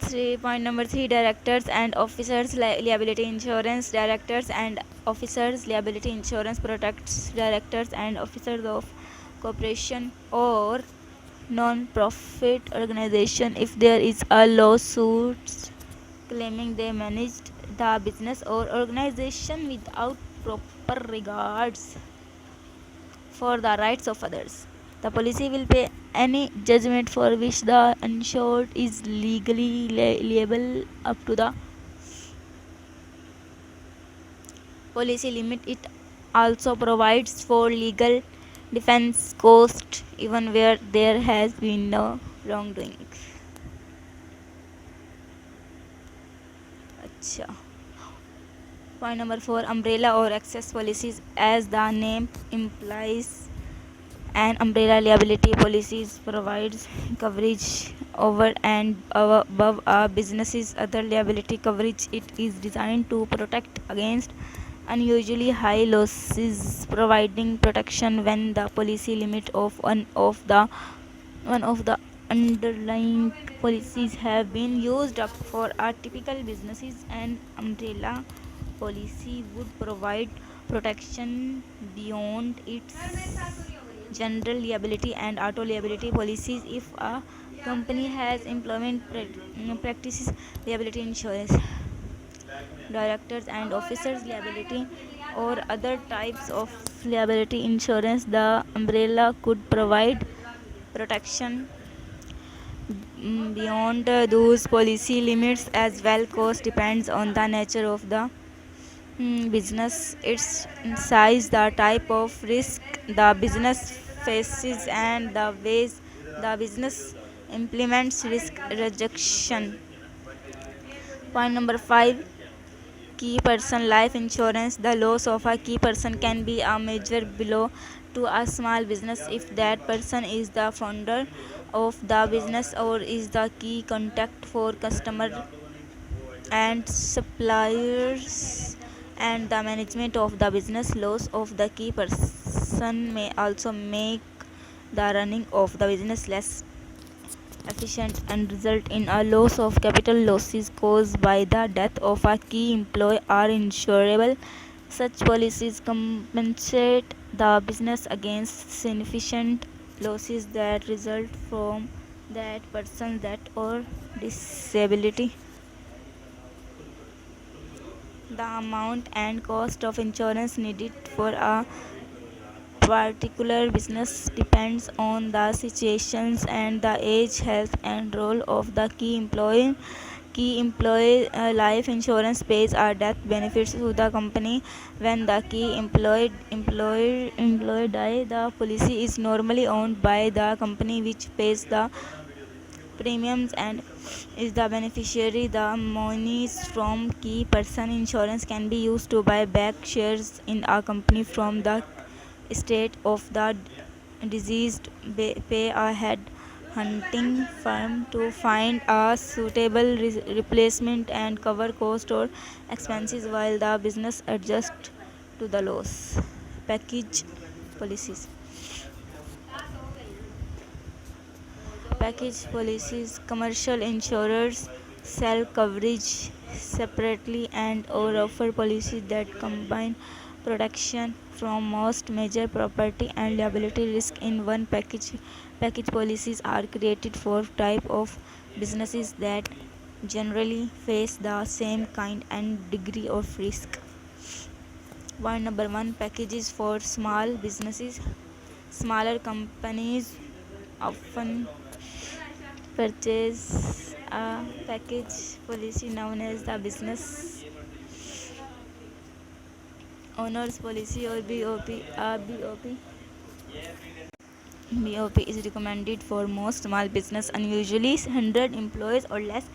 Point number 3, directors and officers liability insurance. Directors and officers liability insurance protects directors and officers of corporation or non-profit organization if there is a lawsuit claiming they managed the business or organization without proper regards for the rights of others. The policy will pay any judgment for which the insured is legally liable up to the policy limit. It also provides for legal defense cost even where there has been no wrongdoing. Acha. Point number 4, umbrella or excess policies. As the name implies, an umbrella liability policy provides coverage over and above a business's other liability coverage. It is designed to protect against unusually high losses, providing protection when the policy limit of one of the underlying policies have been used up. For a typical businesses, an umbrella policy would provide protection beyond its general liability and auto liability policies. If a company has employment practices liability insurance, directors and officers liability, or other types of liability insurance, the umbrella could provide protection beyond those policy limits as well. Cost depends on the nature of the business, its size, the type of risk the business faces, and the ways the business implements risk reduction. Point number 5, key person life insurance. The loss of a key person can be a major blow to a small business if that person is the founder of the business or is the key contact for customer and suppliers and the management of the business. Loss of the key person may also make the running of the business less efficient and result in a loss of capital. Losses caused by the death of a key employee are insurable. Such policies compensate the business against significant losses that result from that person's death or disability. The amount and cost of insurance needed for a particular business depends on the situations and the age, health, and role of the key employee. Life insurance pays a death benefits to the company when the key employee die. The policy is normally owned by the company which pays the premiums and is the beneficiary. The monies from key person insurance can be used to buy back shares in a company from the estate of the deceased, pay a head hunting firm to find a suitable replacement, and cover cost or expenses while the business adjusts to the loss. Package policies. Package policies. Commercial insurers sell coverage separately and or offer policies that combine protection from most major property and liability risk in one package. Package policies are created for type of businesses that generally face the same kind and degree of risk. Point number 1, packages for small businesses. Smaller companies often purchase a package policy known as the business owners policy or BOP. A BOP is recommended for most small business, unusually 100 employees or less,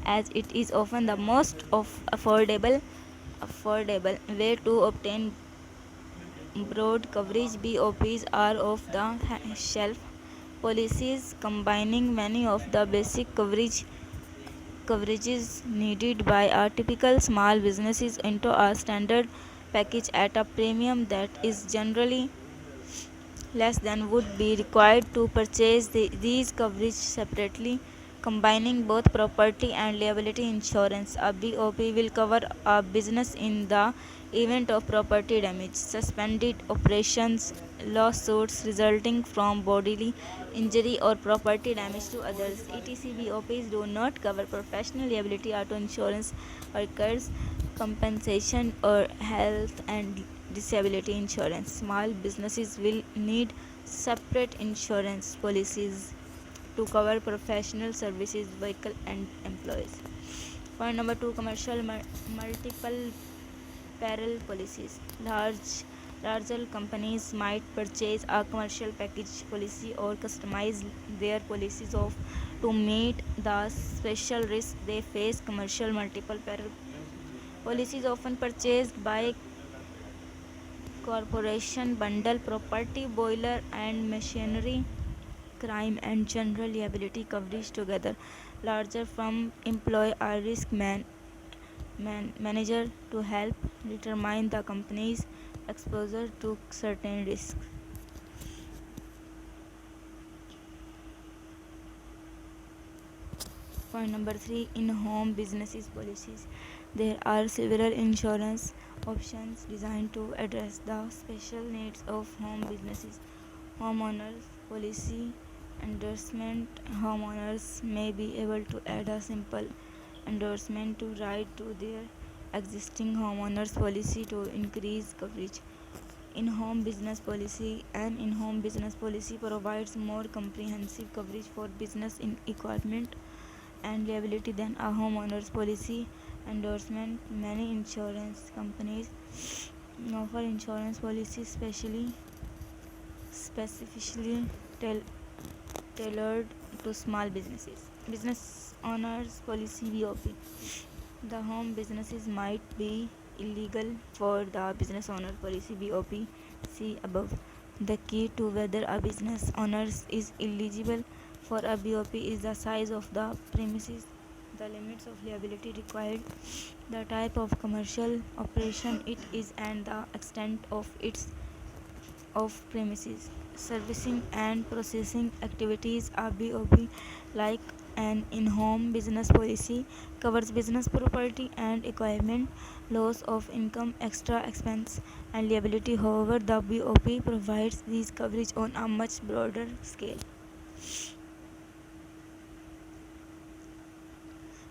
as it is often the most affordable way to obtain broad coverage. BOPs are off the shelf policies combining many of the basic coverages needed by a typical small businesses into a standard package at a premium that is generally less than would be required to purchase these coverage separately. combining both property and liability insurance. A BOP will cover a business in the event of property damage, suspended operations, lawsuits resulting from bodily injury or property damage to others. ETC BOPs do not cover professional liability, auto insurance, workers' compensation, or health and disability insurance. Small businesses will need separate insurance policies to cover professional services, vehicle, and employees. Point number two: commercial multiple peril policies. Larger companies might purchase a commercial package policy or customize their policies of to meet the special risks they face. Commercial multiple peril policies often purchased by corporation bundle property, boiler and machinery, crime and general liability coverage together. Larger firms employ a manager to help determine the company's exposure to certain risks. Point number three: in-home businesses policies. There are several insurance options designed to address the special needs of home businesses. Homeowners policy endorsement: homeowners may be able to add a simple endorsement to write to their existing homeowners policy to increase coverage. In-home business policy: an in-home business policy provides more comprehensive coverage for business in equipment and liability than a homeowner's policy endorsement. Many insurance companies offer insurance policies specifically tailored to small businesses. Business owners policy BOP: the home businesses might be illegal for the business owner policy BOP. See above. The key to whether a business owner is eligible for a BOP is the size of the premises, the limits of liability required, the type of commercial operation it is, and the extent of its of premises servicing and processing activities. A BOP, like an in-home business policy, covers business property and equipment, loss of income, extra expense, and liability. However, the BOP provides these coverage on a much broader scale.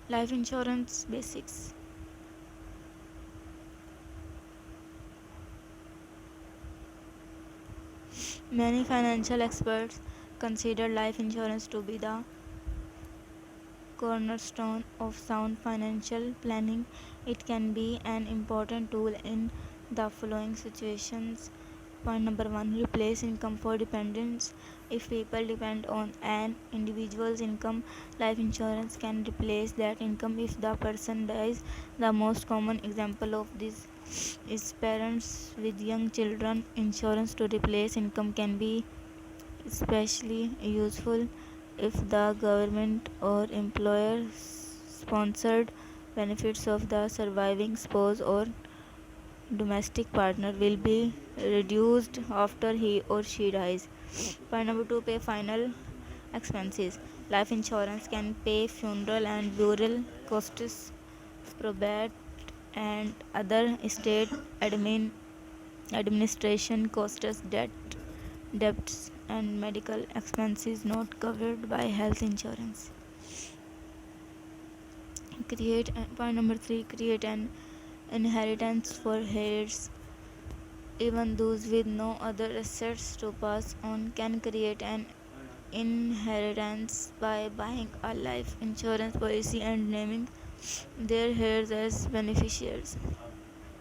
Life insurance basics. Many financial experts consider life insurance to be the cornerstone of sound financial planning. It can be an important tool in the following situations. Point number one: replace income for dependents. If people depend on an individual's income, life insurance can replace that income if the person dies. The most common example of this is parents with young children. Insurance to replace income can be especially useful if the government or employer sponsored benefits of the surviving spouse or domestic partner will be reduced after he or she dies. Point number two: pay final expenses. Life insurance can pay funeral and burial costs, probate and other estate administration costs, debts and medical expenses not covered by health insurance. Point number three: create an inheritance for heirs. Even those with no other assets to pass on can create an inheritance by buying a life insurance policy and naming their heirs as beneficiaries.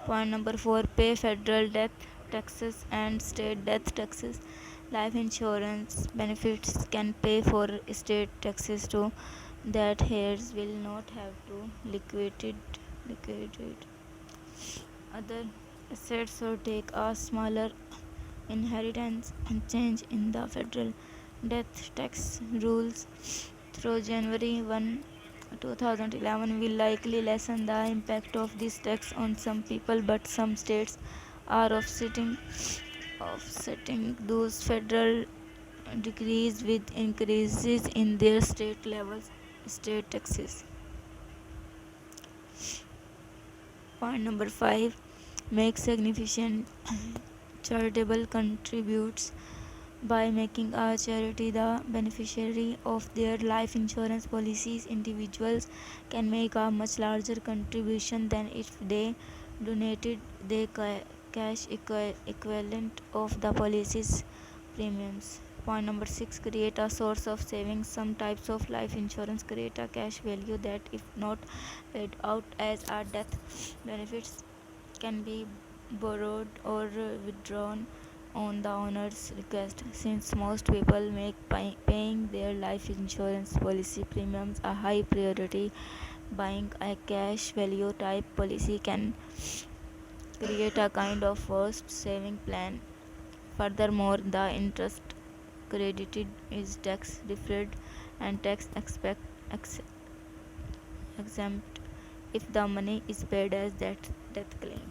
Point number four: pay federal death taxes and state death taxes. Life insurance benefits can pay for state taxes too that heirs will not have to liquidate other assets or take a smaller inheritance. Change in the federal death tax rules through January 1, 2011 will likely lessen the impact of this tax on some people, but some states are offsetting those federal decrees with increases in their state levels state taxes. Point number 5, make significant charitable contributes. By making a charity the beneficiary of their life insurance policies, individuals can make a much larger contribution than if they donated the cash equivalent of the policy's premiums. Point number 6, create a source of savings. Some types of life insurance create a cash value that, if not paid out as a death benefits, can be borrowed or withdrawn on the owner's request. Since most people make paying their life insurance policy premiums a high priority, buying a cash value type policy can create a kind of forced saving plan. Furthermore, the interest credited is tax deferred and exempt if the money is paid as death claim.